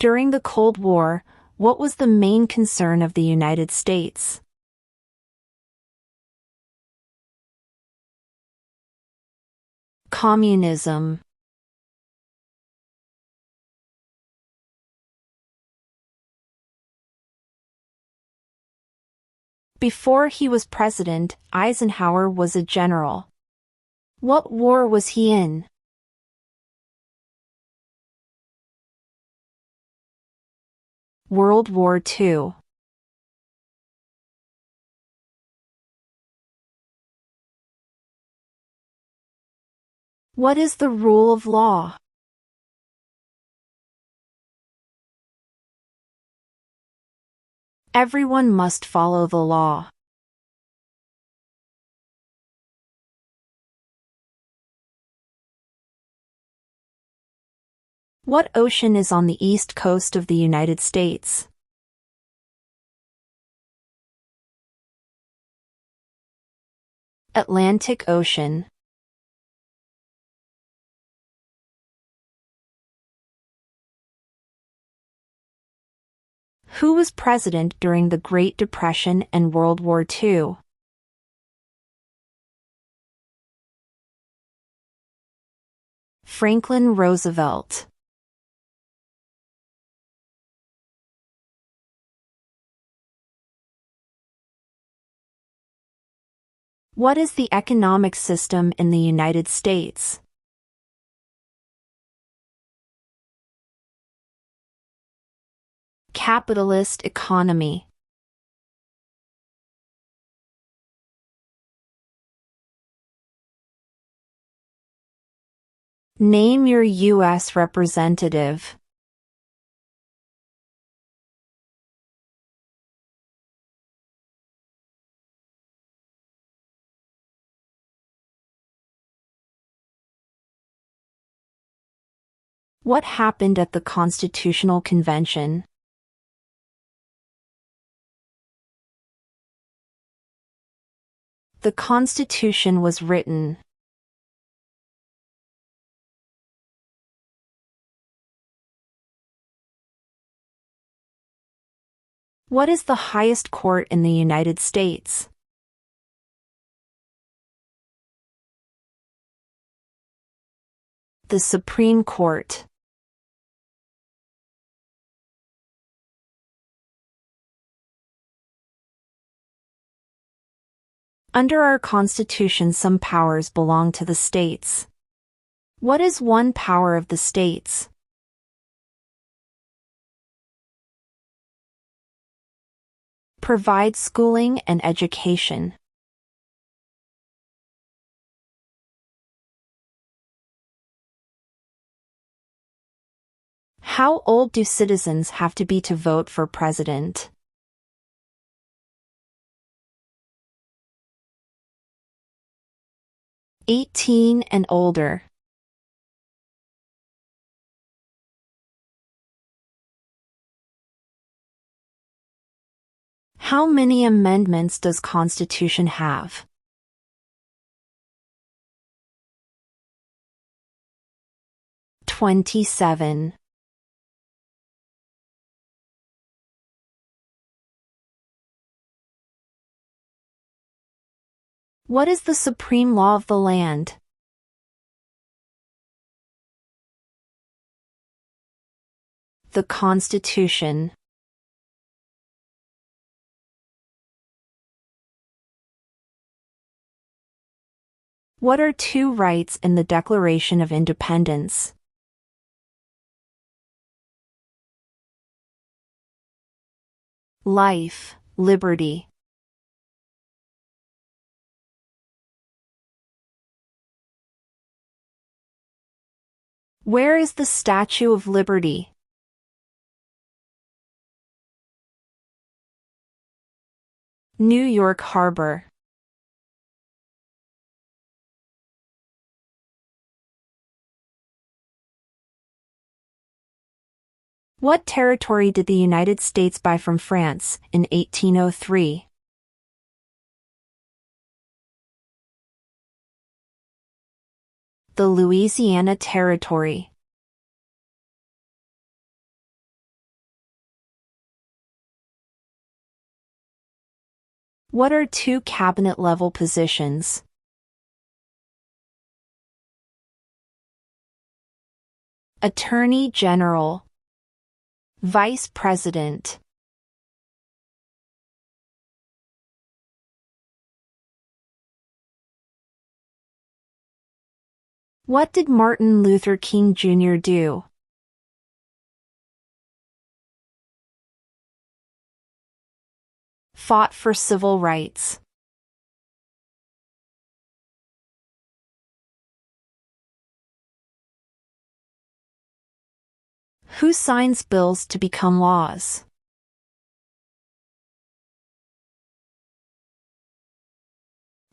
During the Cold War, what was the main concern of the United States? Communism. Before he was president, Eisenhower was a general. What war was he in? World War II. What is the rule of law? Everyone must follow the law. What ocean is on the east coast of the United States? Atlantic Ocean. Who was president during the Great Depression and World War II? Franklin Roosevelt. What is the economic system in the United States? Capitalist economy. Name your U.S. representative. What happened at the Constitutional Convention? The Constitution was written. What is the highest court in the United States? The Supreme Court. Under our Constitution, some powers belong to the states. What is one power of the states? Provide schooling and education. How old do citizens have to be to vote for president? 18 and older. How many amendments does Constitution have? 27. What is the supreme law of the land? The Constitution. What are two rights in the Declaration of Independence? Life, liberty. Where is the Statue of Liberty? New York Harbor. What territory did the United States buy from France in 1803? The Louisiana Territory. What are two cabinet-level positions? Attorney General, Vice President. What did Martin Luther King Jr. do? Fought for civil rights. Who signs bills to become laws?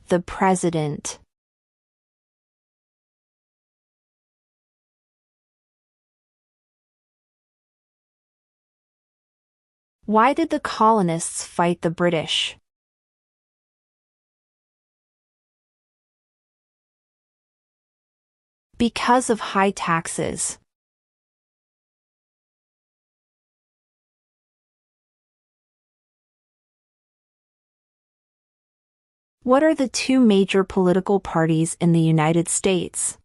The President. Why did the colonists fight the British? Because of high taxes. What are the two major political parties in the United States?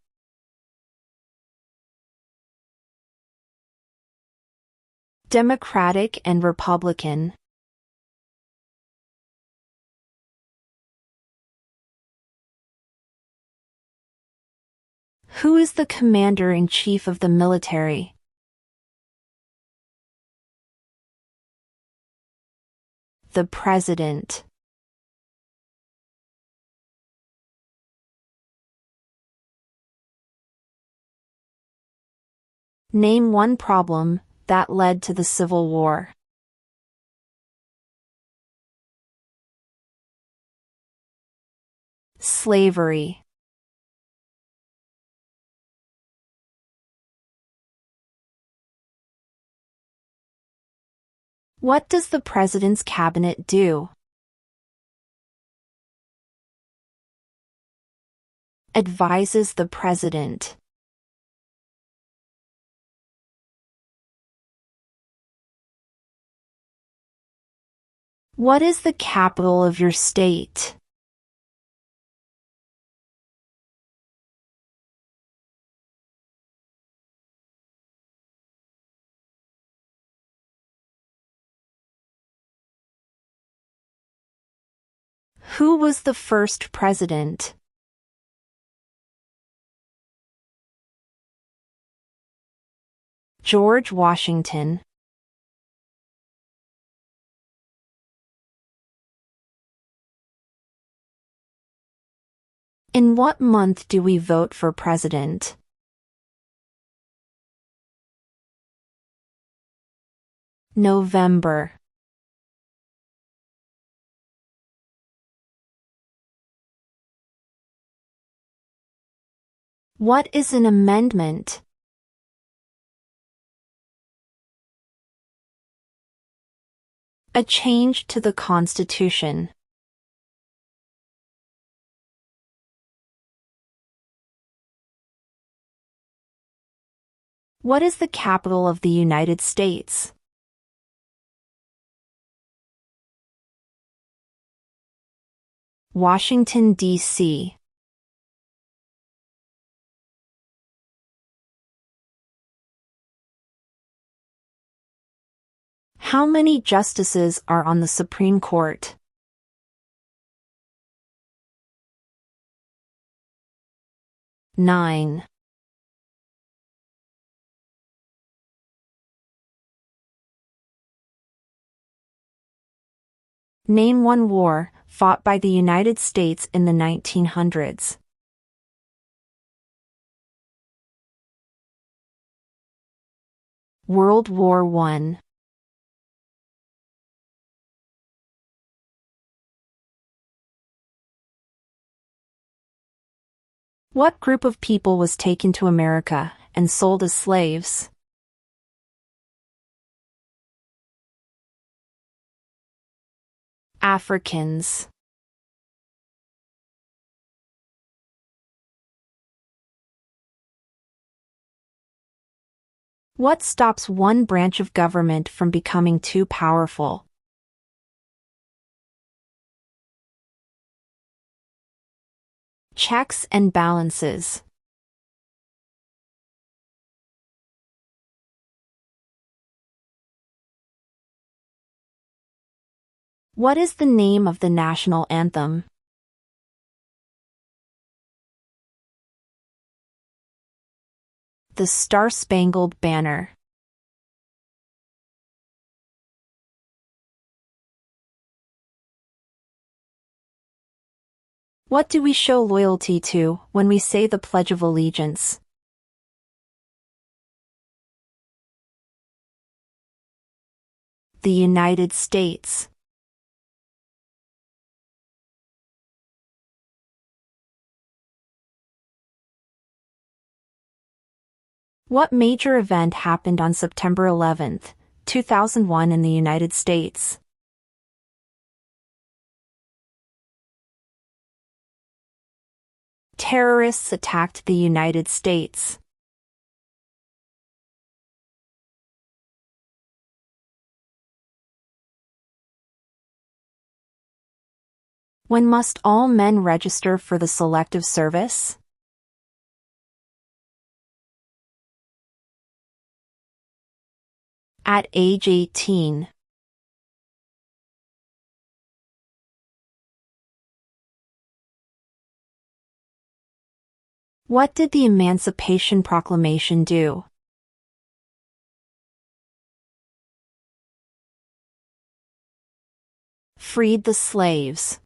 Democratic and Republican. Who is the commander-in-chief of the military? The President. Name one problem that led to the Civil War. Slavery. What does the President's cabinet do? Advises the President. What is the capital of your state? Who was the first president? George Washington. In what month do we vote for president? November. What is an amendment? A change to the Constitution. What is the capital of the United States? Washington, D.C. How many justices are on the Supreme Court? 9. Name one war fought by the United States in the 1900s. World War I. What group of people was taken to America and sold as slaves? Africans. What stops one branch of government from becoming too powerful? Checks and balances. What is the name of the national anthem? The Star-Spangled Banner. What do we show loyalty to when we say the Pledge of Allegiance? The United States. What major event happened on September 11, 2001 in the United States? Terrorists attacked the United States. When must all men register for the Selective Service? At age 18. What did the Emancipation Proclamation do? Freed the slaves.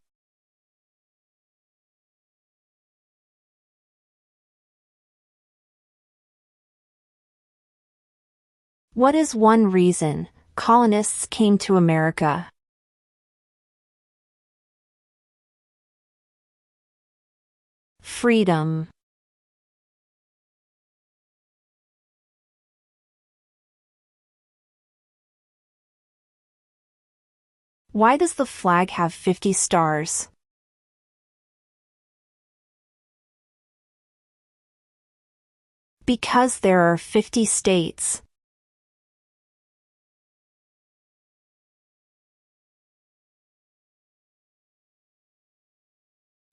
What is one reason colonists came to America? Freedom. Why does the flag have 50 stars? Because there are 50 states.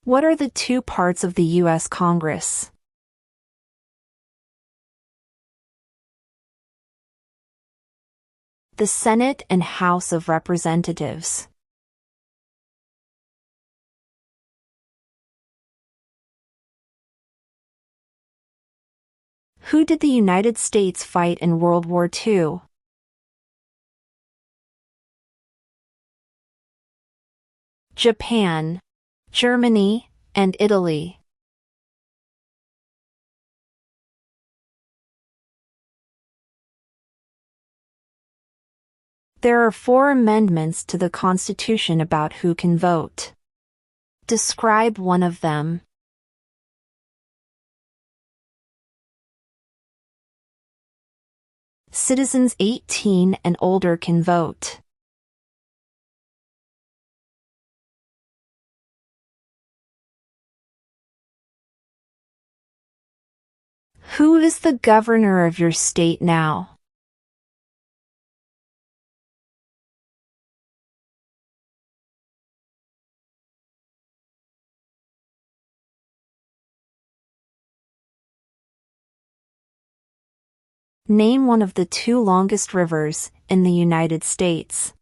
What are the two parts of the U.S. Congress? The Senate and House of Representatives. Who did the United States fight in World War II? Japan, Germany, and Italy. There are 4 amendments to the Constitution about who can vote. Describe one of them. Citizens 18 and older can vote. Who is the governor of your state now? Name one of the 2 longest rivers in the United States.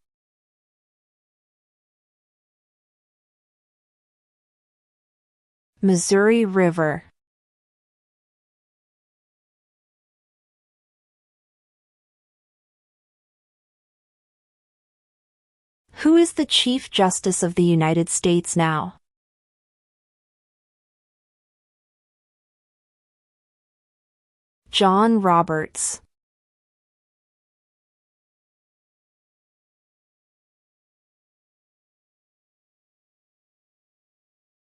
Missouri River. Who is the Chief Justice of the United States now? John Roberts.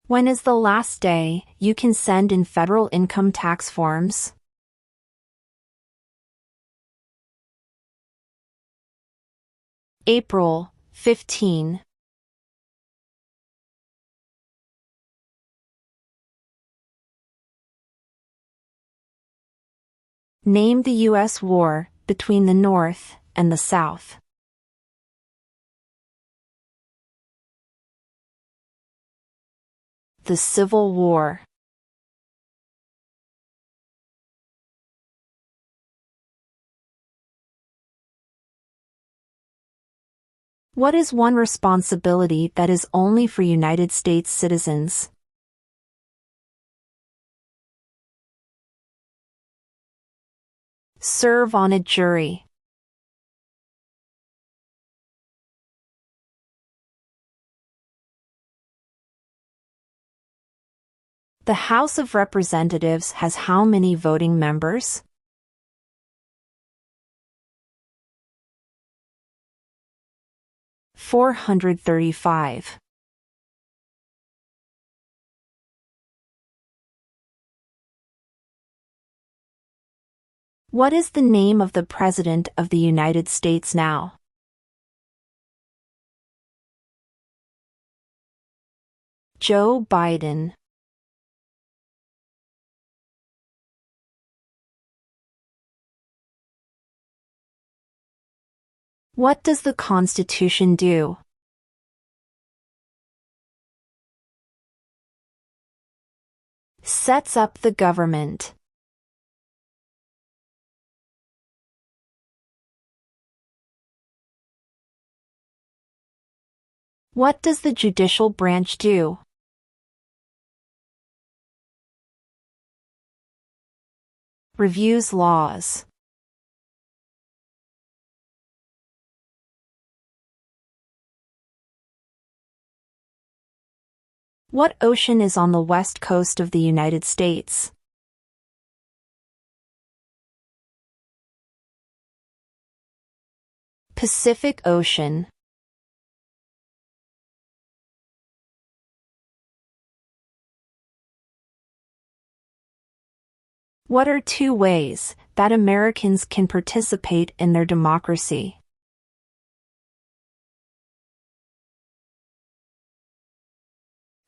When is the last day you can send in federal income tax forms? April 15. Name the U.S. war between the North and the South. The Civil War. What is one responsibility that is only for United States citizens? Serve on a jury. The House of Representatives has how many voting members? 435. What is the name of the President of the United States now? Joe Biden. What does the Constitution do? Sets up the government. What does the judicial branch do? Reviews laws. What ocean is on the west coast of the United States? Pacific Ocean. What are 2 ways that Americans can participate in their democracy?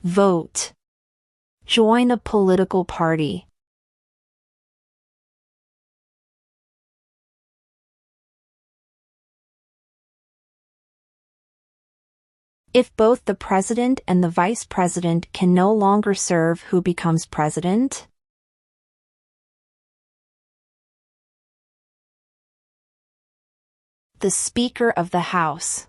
Vote. Join a political party. If both the president and the vice president can no longer serve, who becomes president? The Speaker of the House.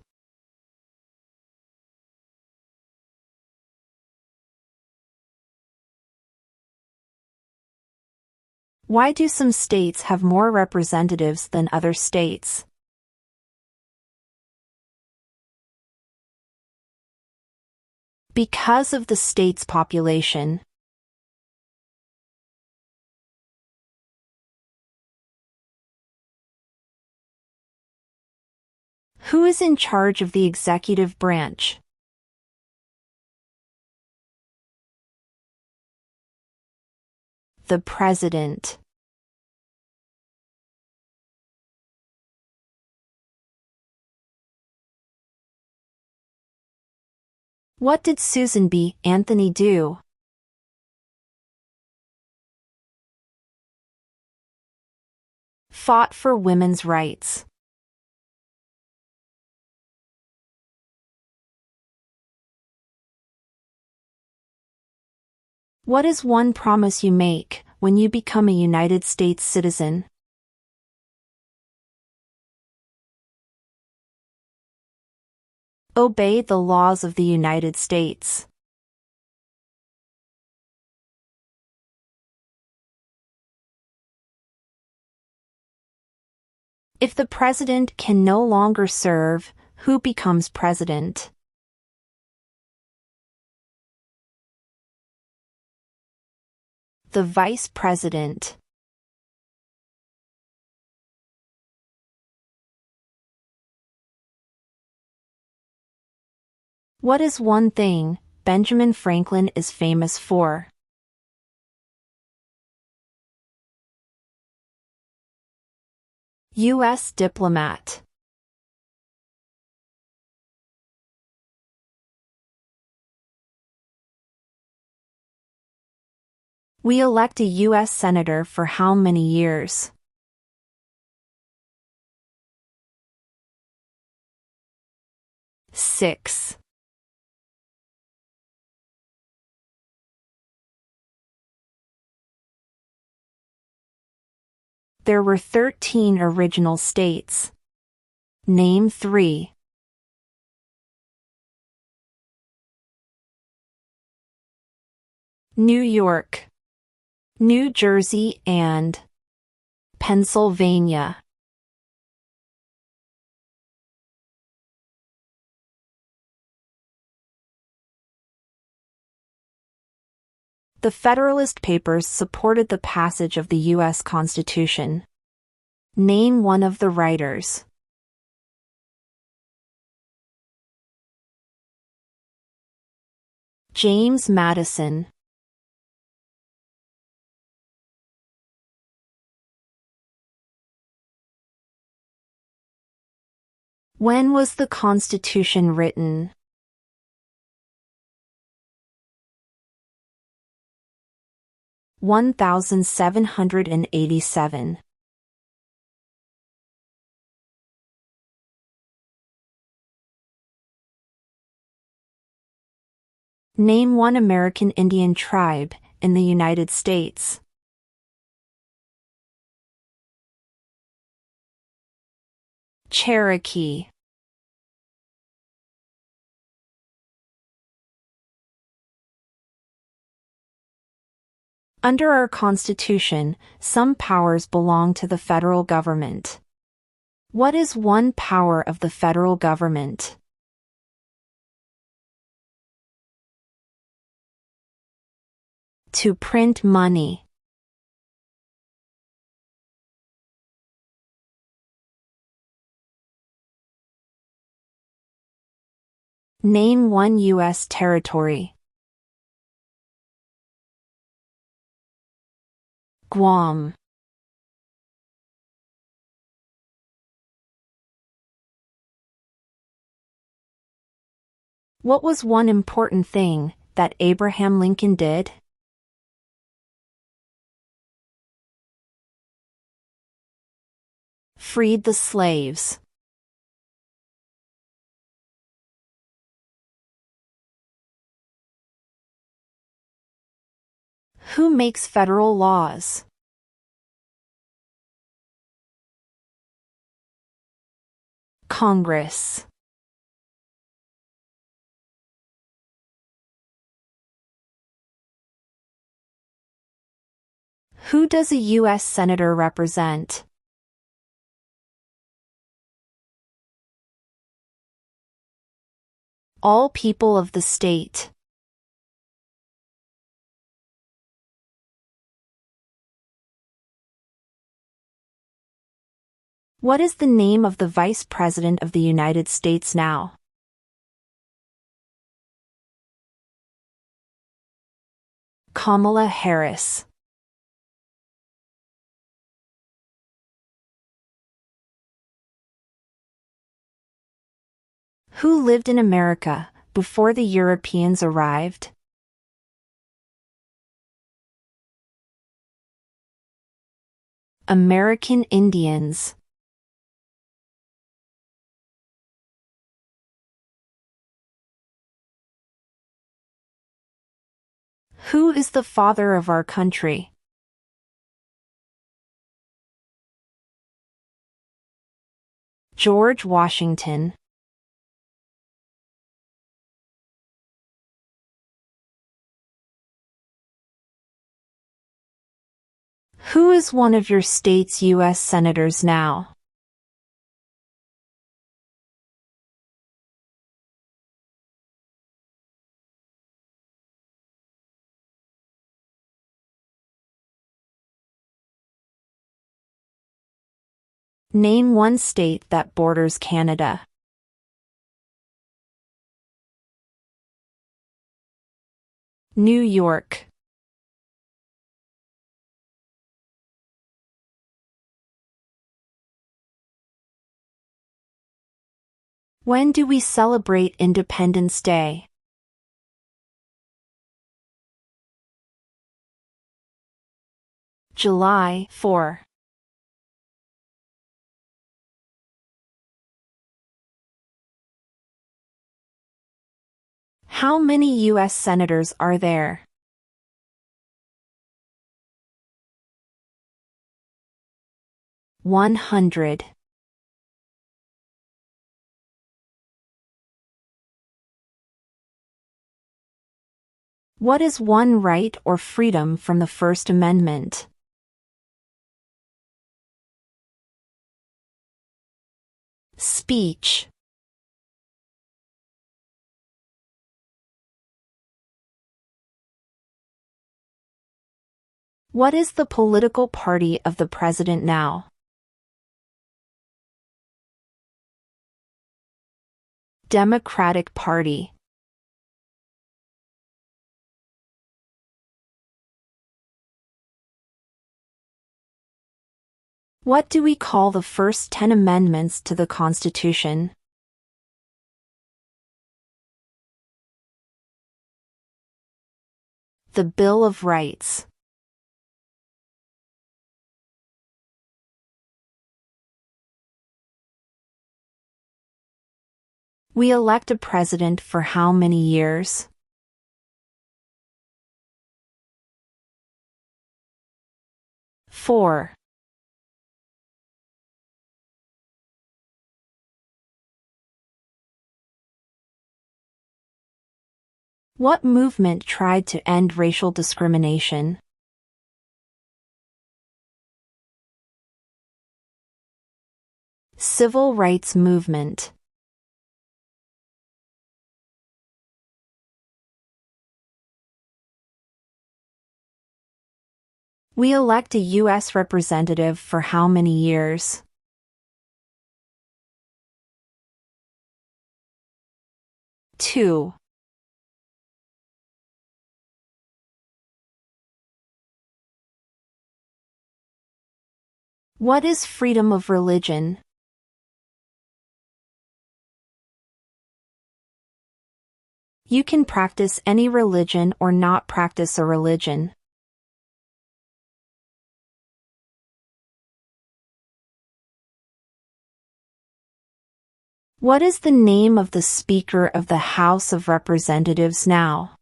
Why do some states have more representatives than other states? Because of the state's population. Who is in charge of the executive branch? The President. What did Susan B. Anthony do? Fought for women's rights. What is one promise you make when you become a United States citizen? Obey the laws of the United States. If the president can no longer serve, who becomes president? The vice president. What is one thing Benjamin Franklin is famous for? U.S. diplomat. We elect a U.S. Senator for how many years? 6. There were 13 original states. Name 3. New York, New Jersey, and Pennsylvania. The Federalist Papers supported the passage of the U.S. Constitution. Name one of the writers. James Madison. When was the Constitution written? (1787). Name one American Indian tribe in the United States. Cherokee. Under our Constitution, some powers belong to the federal government. What is one power of the federal government? To print money. Name one U.S. territory. Guam. What was one important thing that Abraham Lincoln did? Freed the slaves. Who makes federal laws? Congress. Who does a U.S. Senator represent? All people of the state. What is the name of the Vice President of the United States now? Kamala Harris. Who lived in America before the Europeans arrived? American Indians. Who is the father of our country? George Washington. Who is one of your state's U.S. senators now? Name one state that borders Canada. New York. When do we celebrate Independence Day? July 4. How many U.S. senators are there? 100. What is one right or freedom from the First Amendment? Speech. What is the political party of the president now? Democratic Party. What do we call the first 10 amendments to the Constitution? The Bill of Rights. We elect a president for how many years? 4. What movement tried to end racial discrimination? Civil rights movement. We elect a U.S. representative for how many years? 2. What is freedom of religion? You can practice any religion or not practice a religion. What is the name of the Speaker of the House of Representatives now?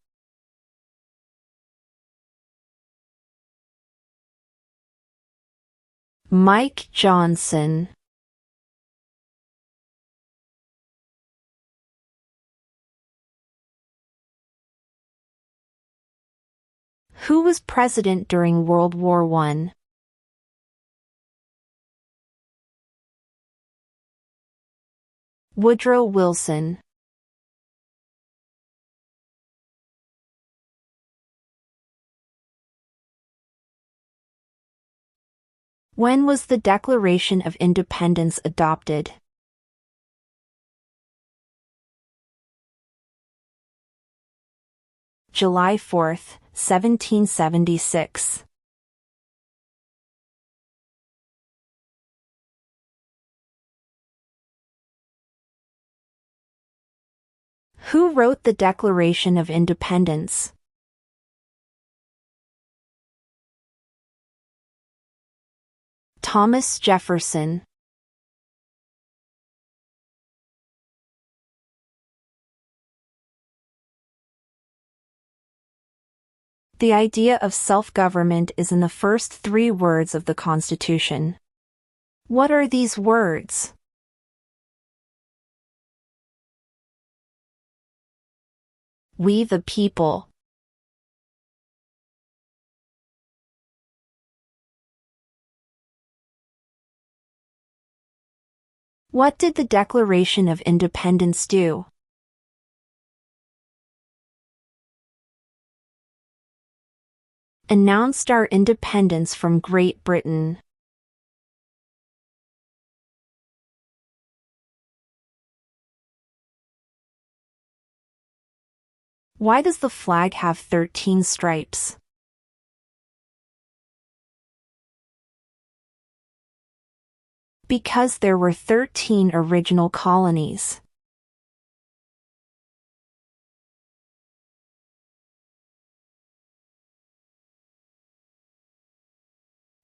Mike Johnson. Who was president during World War I? Woodrow Wilson. When was the Declaration of Independence adopted? July 4, 1776. Who wrote the Declaration of Independence? Thomas Jefferson. The idea of self-government is in the first 3 words of the Constitution. What are these words? We the people. What did the Declaration of Independence do? Announced our independence from Great Britain. Why does the flag have 13 stripes? Because there were 13 original colonies.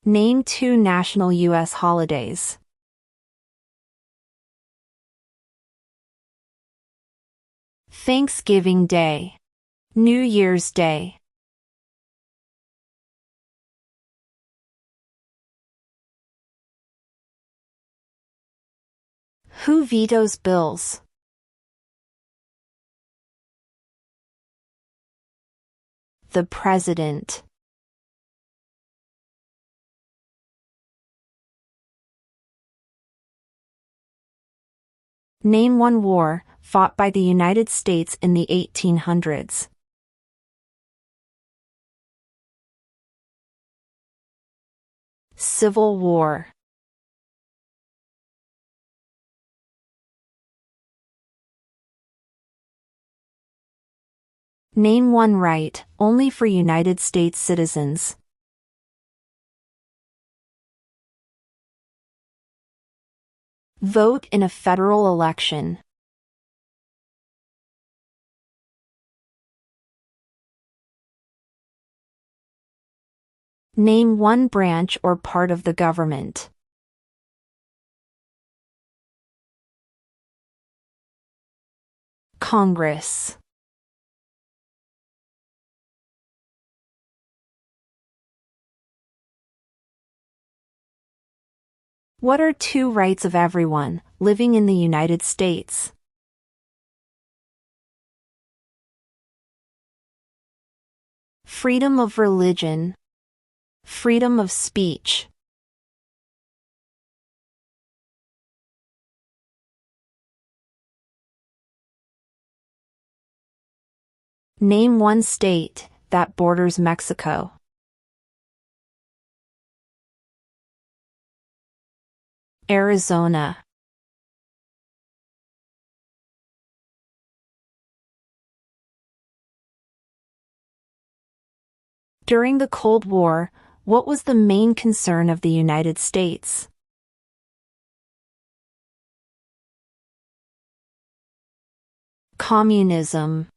Name 2 national U.S. holidays. Thanksgiving Day. New Year's Day. Who vetoes bills? The President. Name one war fought by the United States in the 1800s. Civil War. Name one right only for United States citizens. Vote in a federal election. Name one branch or part of the government. Congress. What are two rights of everyone living in the United States? Freedom of religion. Freedom of speech. Name one state that borders Mexico. Arizona. During the Cold War, what was the main concern of the United States? Communism.